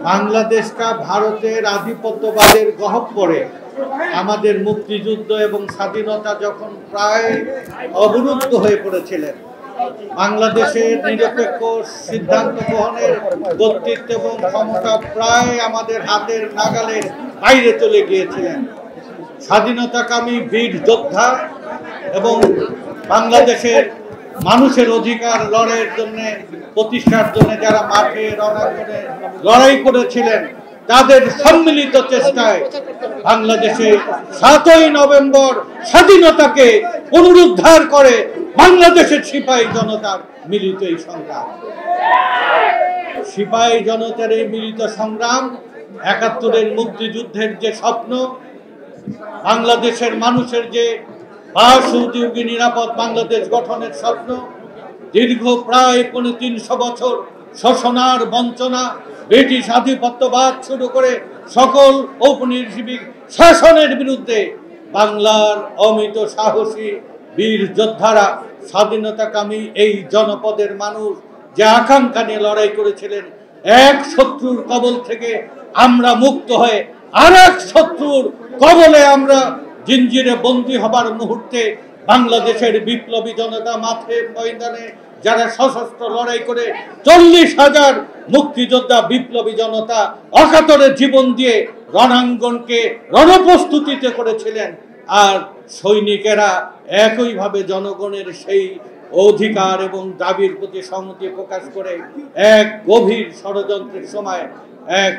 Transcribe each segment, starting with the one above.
বাংলাদেশটা ভারতের আধিপত্যবাদের গহ্বরে আমাদের মুক্তিযুদ্ধ এবং স্বাধীনতা যখন প্রায় অবরুদ্ধ হয়ে পড়েছিলেন, বাংলাদেশের নিরপেক্ষ সিদ্ধান্ত গ্রহণের কর্তৃত্ব এবং ক্ষমতা প্রায় আমাদের হাতের নাগালের বাইরে চলে গিয়েছিলেন। স্বাধীনতাকামী বীর যোদ্ধা এবং বাংলাদেশের মানুষের অধিকার লড়াইয়ের জন্য প্রতিষ্ঠার জন্য যারা মাঠে রণাঙ্গনে লড়াই করেছিলেন, তাদের সম্মিলিত চেষ্টায় বাংলাদেশে ৭ই নভেম্বর স্বাধীনতাকে পুনরুদ্ধার করে বাংলাদেশের সিপাহী জনতার মিলিত এই সংগ্রাম। সিপাহী জনতার এই মিলিত সংগ্রাম ৭১-এর মুক্তিযুদ্ধের যে স্বপ্ন, বাংলাদেশের মানুষের যে বাসযোগী নিরাপদ বাংলাদেশ গঠনের স্বপ্ন, দীর্ঘ প্রায় ৩৫০ বছর শোষণার বঞ্চনা, ব্রিটিশ আধিপত্যবাদ শুরু করে সকল ঔপনিবেশিক শাসনের বিরুদ্ধে বাংলার অমিত সাহসী বীর যোদ্ধারা, স্বাধীনতাকামী এই জনপদের মানুষ যে আকাঙ্ক্ষা নিয়ে লড়াই করেছিলেন, এক শত্রুর কবল থেকে আমরা মুক্ত হয়ে আর এক শত্রুর কবলে আমরা জিঞ্জিরে বন্দী হবার মুহূর্তে বাংলাদেশের বিপ্লবী জনতা মাঠে ময়দানে যারা সশস্ত্র লড়াই করে ৪০,০০০ মুক্তিযোদ্ধা বিপ্লবী জনতা অকাতরে জীবন দিয়ে রণাঙ্গনকে রণপ্রস্তুতিতে করেছিলেন, আর সৈনিকেরা একইভাবে জনগণের সেই অধিকার এবং দাবির প্রতি সংহতি প্রকাশ করে এক গভীর ষড়যন্ত্রের সময় ১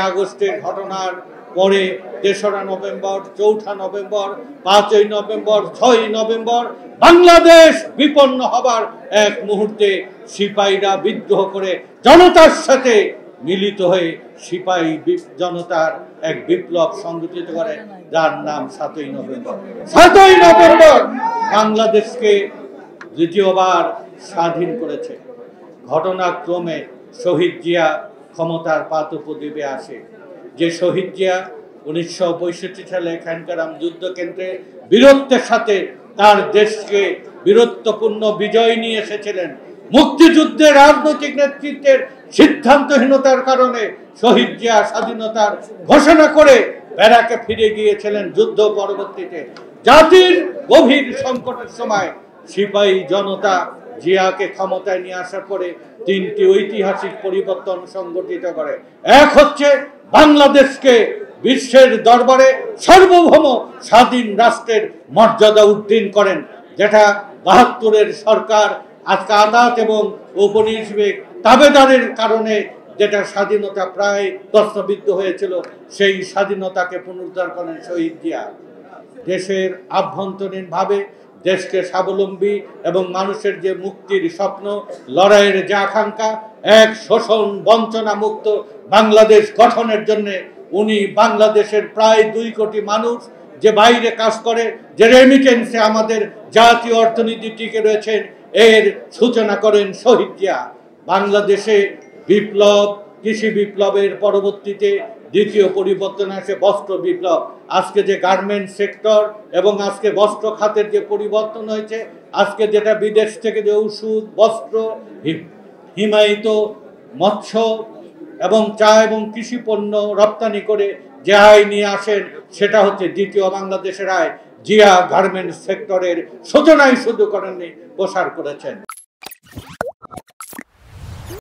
আগস্টের ঘটনার পরে ৩রা নভেম্বর, ৪ঠা নভেম্বর, ৫ই নভেম্বর, ৬ই নভেম্বর বাংলাদেশ বিপন্ন হবার এক মুহূর্তে সিপাহীরা বিদ্রোহ করে জনতার সাথে মিলিত হয়ে সিপাহী জনতার এক বিপ্লব সংগঠিত করে, যার নাম ৭ই নভেম্বর। ৭ই নভেম্বর বাংলাদেশকে দ্বিতীয়বার স্বাধীন করেছে। ঘটনাক্রমে শহীদ জিয়া ক্ষমতার পাদপ্রদীপে আসে। যে শহীদ জিয়া ১৯৬৫ সালে খ্যানকারাম যুদ্ধকেন্দ্রে বীরত্বের সাথে তার দেশকে বীরত্বপূর্ণ বিজয় নিয়ে এসেছিলেন, মুক্তিযুদ্ধের রাজনৈতিক নেতৃত্বের সিদ্ধান্তহীনতার কারণে শহীদ জিয়া স্বাধীনতার ঘোষণা করে ব্যারাকে ফিরে গিয়েছিলেন। যুদ্ধ পরবর্তীতে জাতির গভীর সংকটের সময় সিপাহী জনতা জিয়াকে ক্ষমতায় নিয়ে আসার পরে ৩টি ঐতিহাসিক পরিবর্তন সংগঠিত করে। এক হচ্ছে বাংলাদেশকে বিশ্বের দরবারে সার্বভৌম স্বাধীন রাষ্ট্রের মর্যাদা উদ্দিন করেন, যেটা ৭২-এর সরকার আজকে আদাত এবং ঔপনিবেশিক তাবেদারের কারণে যেটা স্বাধীনতা প্রায় প্রশ্নবিদ্ধ হয়েছিল, সেই স্বাধীনতাকে পুনরুদ্ধার করেন শহীদ জিয়া। দেশের আভ্যন্তরীণভাবে দেশকে স্বাবলম্বী এবং মানুষের যে মুক্তির স্বপ্ন, লড়াইয়ের যে আকাঙ্ক্ষা, এক শোষণ বঞ্চনা মুক্ত বাংলাদেশ গঠনের জন্য উনি বাংলাদেশের প্রায় ২ কোটি মানুষ যে বাইরে কাজ করে, যে রেমিটেন্সে আমাদের জাতীয় অর্থনীতি টিকে রয়েছেন, এর সূচনা করেন শহীদ জিয়া। বাংলাদেশে বিপ্লব, কৃষি বিপ্লবের পরবর্তীতে দ্বিতীয় পরিবর্তন আসে বস্ত্র বিপ্লব। আজকে যে গার্মেন্ট সেক্টর এবং আজকে বস্ত্র খাতের যে পরিবর্তন হয়েছে, আজকে যেটা বিদেশ থেকে যে ওষুধ, বস্ত্র, হিমায়িত মৎস্য এবং চা এবং কৃষি পণ্য রপ্তানি করে যে আয় নিয়ে আসেন, সেটা হচ্ছে দ্বিতীয় বাংলাদেশের আয়। জিয়া গার্মেন্ট সেক্টরের সূচনাই শুধু করেননি, প্রসার করেছেন।